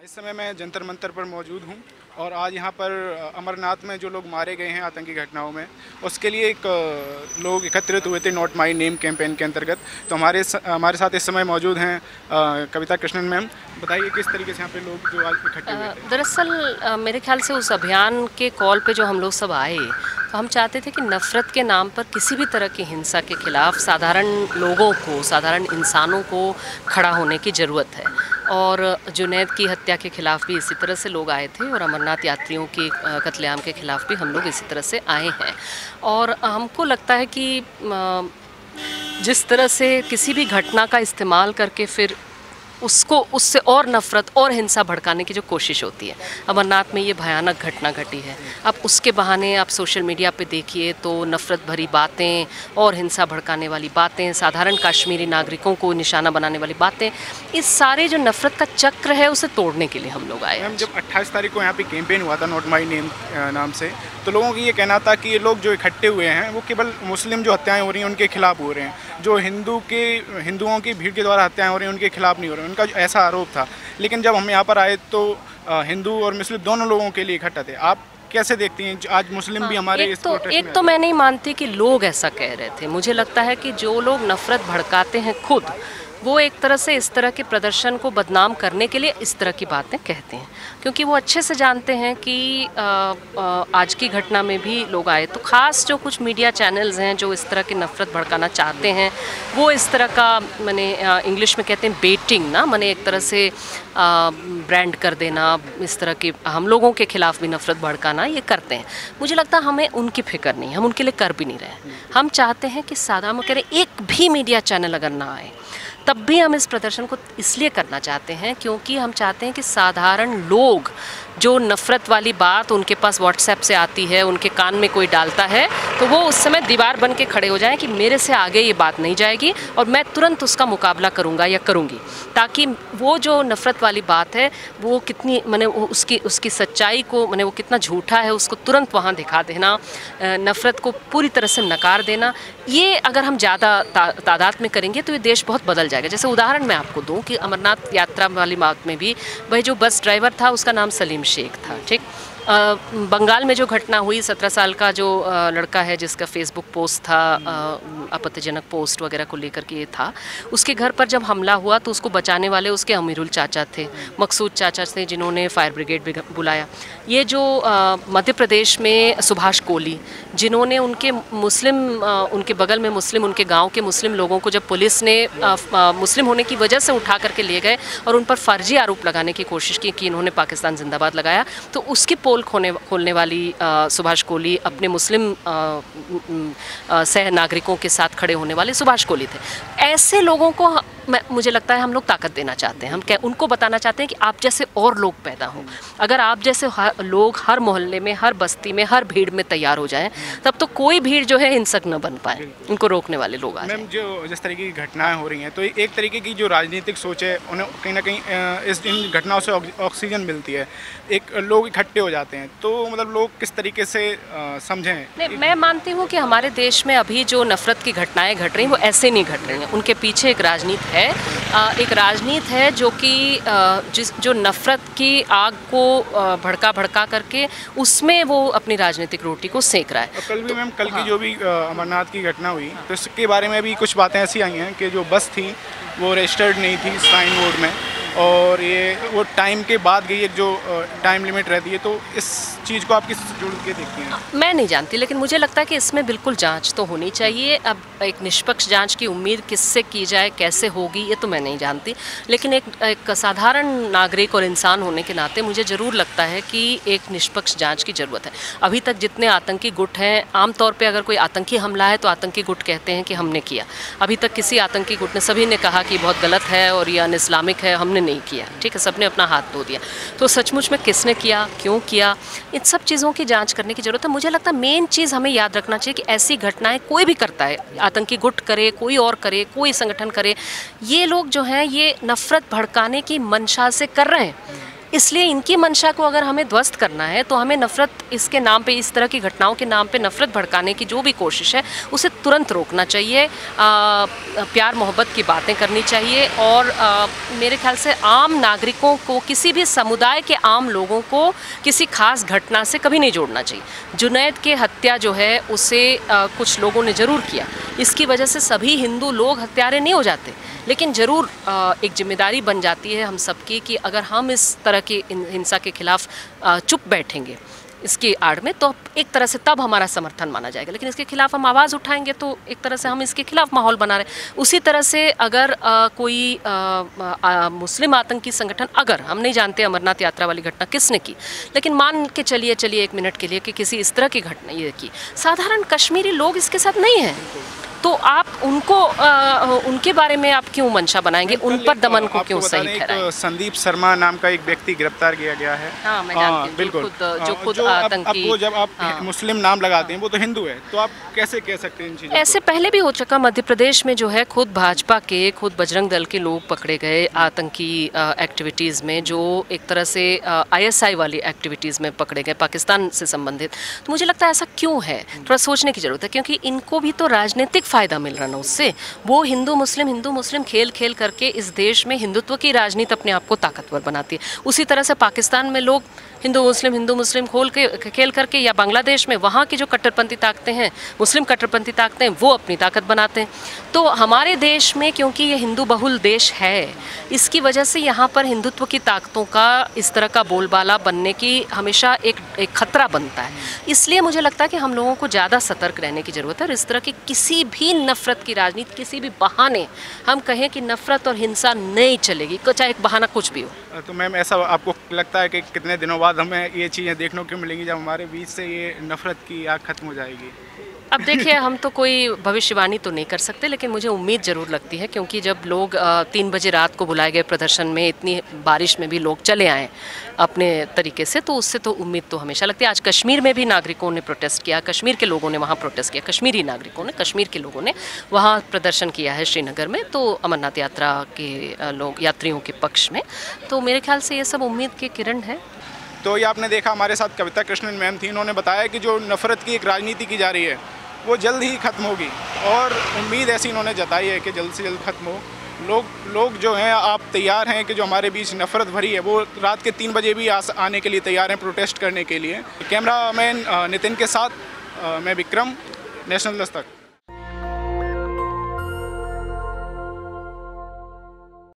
इस समय मैं जंतर मंतर पर मौजूद हूँ और आज यहाँ पर अमरनाथ में जो लोग मारे गए हैं आतंकी घटनाओं में, उसके लिए एक लोग एकत्रित हुए थे नोट माई नेम कैंपेन के अंतर्गत। तो हमारे साथ इस समय मौजूद हैं कविता कृष्णन मैम। बताइए किस तरीके से यहाँ पे लोग जो आज इकट्ठे हुए थे। दरअसल मेरे ख्याल से उस अभियान के कॉल पे जो हम लोग सब आए, तो हम चाहते थे कि नफ़रत के नाम पर किसी भी तरह की हिंसा के खिलाफ साधारण लोगों को, साधारण इंसानों को खड़ा होने की ज़रूरत है। और जुनैद की हत्या के खिलाफ भी इसी तरह से लोग आए थे और अमरनाथ यात्रियों की कत्लेआम के खिलाफ भी हम लोग इसी तरह से आए हैं। और हमको लगता है कि जिस तरह से किसी भी घटना का इस्तेमाल करके फिर उससे और नफ़रत और हिंसा भड़काने की जो कोशिश होती है, अमरनाथ में ये भयानक घटना घटी है। अब उसके बहाने आप सोशल मीडिया पे देखिए तो नफ़रत भरी बातें और हिंसा भड़काने वाली बातें, साधारण कश्मीरी नागरिकों को निशाना बनाने वाली बातें, इस सारे जो नफ़रत का चक्र है उसे तोड़ने के लिए हम लोग आए। मैम, जब 28 तारीख को यहाँ पे कैंपेन हुआ था नोट माई नेम नाम से, तो लोगों की ये कहना था कि ये लोग जो इकट्ठे हुए हैं वो केवल मुस्लिम जो हत्याएं हो रही हैं उनके खिलाफ हो रहे हैं, जो हिंदुओं की भीड़ के द्वारा हत्याएं हो रही हैं उनके खिलाफ नहीं हो रहे हैं। उनका जो ऐसा आरोप था। लेकिन जब हम यहाँ पर आए तो हिंदू और मुस्लिम दोनों लोगों के लिए इकट्ठा थे। आप कैसे देखती हैं आज मुस्लिम भी हमारे इस प्रोटेस्ट में? एक तो मैं नहीं मानती कि लोग ऐसा कह रहे थे। मुझे लगता है कि जो लोग नफ़रत भड़काते हैं खुद, वो एक तरह से इस तरह के प्रदर्शन को बदनाम करने के लिए इस तरह की बातें कहते हैं, क्योंकि वो अच्छे से जानते हैं कि आज की घटना में भी लोग आए। तो ख़ास जो कुछ मीडिया चैनल्स हैं जो इस तरह की नफ़रत भड़काना चाहते हैं, वो इस तरह का माने इंग्लिश में कहते हैं बेटिंग ना, माने एक तरह से ब्रांड कर देना, इस तरह की हम लोगों के खिलाफ भी नफ़रत भड़काना, ये करते हैं। मुझे लगता है हमें उनकी फिक्र नहीं, हम उनके लिए कर भी नहीं रहे। हम चाहते हैं कि सादा करें, एक भी मीडिया चैनल अगर ना आए तब भी हम इस प्रदर्शन को इसलिए करना चाहते हैं क्योंकि हम चाहते हैं कि साधारण लोग, जो नफ़रत वाली बात उनके पास व्हाट्सएप से आती है, उनके कान में कोई डालता है, तो वो उस समय दीवार बन के खड़े हो जाएं कि मेरे से आगे ये बात नहीं जाएगी और मैं तुरंत उसका मुकाबला करूंगा या करूंगी, ताकि वो जो नफ़रत वाली बात है वो कितनी माने उसकी सच्चाई को, माने वो कितना झूठा है उसको तुरंत वहाँ दिखा देना, नफ़रत को पूरी तरह से नकार देना। ये अगर हम ज़्यादा तादाद में करेंगे तो ये देश बहुत बदल जाएगा। जैसे उदाहरण मैं आपको दूं कि अमरनाथ यात्रा वाली बात में भी वही जो बस ड्राइवर था उसका नाम सलीम शेख था, ठीक। बंगाल में जो घटना हुई, 17 साल का जो लड़का है जिसका फेसबुक पोस्ट था आपत्तिजनक पोस्ट वगैरह को लेकर के ये था, उसके घर पर जब हमला हुआ तो उसको बचाने वाले उसके अमीरुल चाचा थे, मकसूद चाचा थे, जिन्होंने फायर ब्रिगेड भी बुलाया। ये जो मध्य प्रदेश में सुभाष कोली, जिन्होंने उनके बगल में मुस्लिम, उनके गाँव के मुस्लिम लोगों को जब पुलिस ने मुस्लिम होने की वजह से उठा करके ले गए और उन पर फर्जी आरोप लगाने की कोशिश की कि इन्होंने पाकिस्तान जिंदाबाद लगाया, तो उसकी पोल खोलने वाली सुभाष कोली अपने मुस्लिम सह नागरिकों के साथ खड़े होने वाले सुभाष कोली थे। ऐसे लोगों को मुझे लगता है हम लोग ताकत देना चाहते हैं। हम उनको बताना चाहते हैं कि आप जैसे और लोग पैदा हों। अगर आप जैसे लोग हर मोहल्ले में, हर बस्ती में, हर भीड़ में तैयार हो जाएं, तब तो कोई भीड़ जो है हिंसक न बन पाए, उनको रोकने वाले लोग आ जाएं। मैम, जो जिस तरीके की घटनाएं हो रही हैं, तो एक तरीके की जो राजनीतिक सोच है उन्हें कहीं ना कहीं इन घटनाओं से ऑक्सीजन मिलती है, एक लोग इकट्ठे हो जाते हैं। तो मतलब लोग किस तरीके से समझें? नहीं, मैं मानती हूँ कि हमारे देश में अभी जो नफ़रत की घटनाएं घट रही हैं वो ऐसे नहीं घट रही हैं। उनके पीछे एक राजनीति है, एक राजनीति है जो कि जो नफ़रत की आग को भड़का करके उसमें वो अपनी राजनीतिक रोटी को सेक रहा है। कल भी मैम, कल की जो भी अमरनाथ की घटना हुई, तो इसके बारे में भी कुछ बातें ऐसी आई हैं कि जो बस थी वो रजिस्टर्ड नहीं थी श्राइन बोर्ड में, और ये वो टाइम के बाद गई, एक जो टाइम लिमिट रहती है। तो इस चीज़ को आप किस जोड़ के देखती हैं? मैं नहीं जानती, लेकिन मुझे लगता है कि इसमें बिल्कुल जांच तो होनी चाहिए। अब एक निष्पक्ष जांच की उम्मीद किससे की जाए, कैसे होगी, ये तो मैं नहीं जानती, लेकिन एक साधारण नागरिक और इंसान होने के नाते मुझे ज़रूर लगता है कि एक निष्पक्ष जांच की ज़रूरत है। अभी तक जितने आतंकी गुट हैं, आमतौर पर अगर कोई आतंकी हमला है तो आतंकी गुट कहते हैं कि हमने किया। अभी तक किसी आतंकी गुट ने, सभी ने कहा कि बहुत गलत है और ये अन इस्लामिक है, हमने नहीं किया, ठीक है, सबने अपना हाथ धो दिया। तो सचमुच में किसने किया, क्यों किया, इन सब चीज़ों की जांच करने की ज़रूरत है। मुझे लगता है मेन चीज़ हमें याद रखना चाहिए कि ऐसी घटनाएं कोई भी करता है, आतंकी गुट करे, कोई और करे, कोई संगठन करे, ये लोग जो हैं ये नफ़रत भड़काने की मंशा से कर रहे हैं। इसलिए इनकी मंशा को अगर हमें ध्वस्त करना है तो हमें नफ़रत इसके नाम पे, इस तरह की घटनाओं के नाम पे नफ़रत भड़काने की जो भी कोशिश है उसे तुरंत रोकना चाहिए। प्यार मोहब्बत की बातें करनी चाहिए और मेरे ख्याल से आम नागरिकों को, किसी भी समुदाय के आम लोगों को किसी खास घटना से कभी नहीं जोड़ना चाहिए। जुनैद की हत्या जो है उसे कुछ लोगों ने ज़रूर किया, इसकी वजह से सभी हिंदू लोग हत्यारे नहीं हो जाते, लेकिन ज़रूर एक जिम्मेदारी बन जाती है हम सबकी कि अगर हम इस तरह की हिंसा के खिलाफ चुप बैठेंगे इसकी आड़ में, तो एक तरह से तब हमारा समर्थन माना जाएगा, लेकिन इसके खिलाफ हम आवाज़ उठाएंगे तो एक तरह से हम इसके खिलाफ माहौल बना रहे हैं। उसी तरह से अगर कोई मुस्लिम आतंकी संगठन, अगर हम नहीं जानते अमरनाथ यात्रा वाली घटना किसने की, लेकिन मान के चलिए एक मिनट के लिए कि किसी इस तरह की घटना ये की, साधारण कश्मीरी लोग इसके साथ नहीं हैं, तो आप उनको उनके बारे में आप क्यों मंशा बनाएंगे, उन पर दमन को क्यों सही ठहराएंगे? संदीप शर्मा नाम का एक व्यक्ति गिरफ्तार किया गया है। हाँ, मैं जानती हूँ, बिल्कुल। जो खुद आतंकी, वो जब आप मुस्लिम नाम लगाते हैं, वो तो हिंदू है, तो आप कैसे कह सकते हैं इन चीज़ों? ऐसे पहले भी हो चुका मध्य प्रदेश में, जो है खुद भाजपा के, खुद बजरंग दल के लोग पकड़े गए आतंकी एक्टिविटीज़ में, जो एक तरह से ISI वाली एक्टिविटीज़ में पकड़े गए, पाकिस्तान से संबंधित। तो मुझे लगता है ऐसा क्यों है, थोड़ा सोचने की ज़रूरत है, क्योंकि इनको भी तो राजनीतिक फ़ायदा मिल रहा ना उससे। वो हिंदू मुस्लिम खेल करके इस देश में हिंदुत्व की राजनीति अपने आप को ताकतवर बनाती है। उसी तरह से पाकिस्तान में लोग हिंदू मुस्लिम खेल करके, या बांग्लादेश में वहाँ की जो कट्टरपंथी ताकतें हैं, मुस्लिम कट्टरपंथी ताकतें, वो अपनी ताकत बनाते हैं। तो हमारे देश में, क्योंकि ये हिंदू बहुल देश है, इसकी वजह से यहाँ पर हिंदुत्व की ताकतों का इस तरह का बोलबाला बनने की हमेशा एक खतरा बनता है। इसलिए मुझे लगता है कि हम लोगों को ज़्यादा सतर्क रहने की ज़रूरत है और इस तरह की किसी भी नफ़रत की राजनीति, किसी भी बहाने हम कहें कि नफ़रत और हिंसा नहीं चलेगी, चाहे एक बहाना कुछ भी हो। तो मैम, ऐसा आपको लगता है कि कितने दिनों बाद हमें ये चीज़ें देखने को मिलेंगी जब हमारे बीच से ये नफ़रत की आग खत्म हो जाएगी? अब देखिए, हम तो कोई भविष्यवाणी तो नहीं कर सकते, लेकिन मुझे उम्मीद ज़रूर लगती है, क्योंकि जब लोग 3 बजे रात को बुलाए गए प्रदर्शन में, इतनी बारिश में भी लोग चले आए अपने तरीके से, तो उससे तो उम्मीद तो हमेशा लगती है। आज कश्मीर में भी नागरिकों ने प्रोटेस्ट किया, कश्मीर के लोगों ने वहाँ प्रोटेस्ट किया, कश्मीरी नागरिकों ने, कश्मीर के लोगों ने वहाँ प्रदर्शन किया है श्रीनगर में, तो अमरनाथ यात्रा के लोग, यात्रियों के पक्ष में। तो मेरे ख्याल से ये सब उम्मीद की किरण है। तो ये आपने देखा, हमारे साथ कविता कृष्णन मैम थी, इन्होंने बताया कि जो नफ़रत की एक राजनीति की जा रही है वो जल्द ही ख़त्म होगी, और उम्मीद ऐसी इन्होंने जताई है कि जल्द से जल्द ख़त्म हो। लोग जो हैं, आप तैयार हैं कि जो हमारे बीच नफ़रत भरी है वो रात के 3 बजे भी आने के लिए तैयार हैं, प्रोटेस्ट करने के लिए। कैमरा मैन नितिन के साथ मैं विक्रम, नेशनल दस्तक।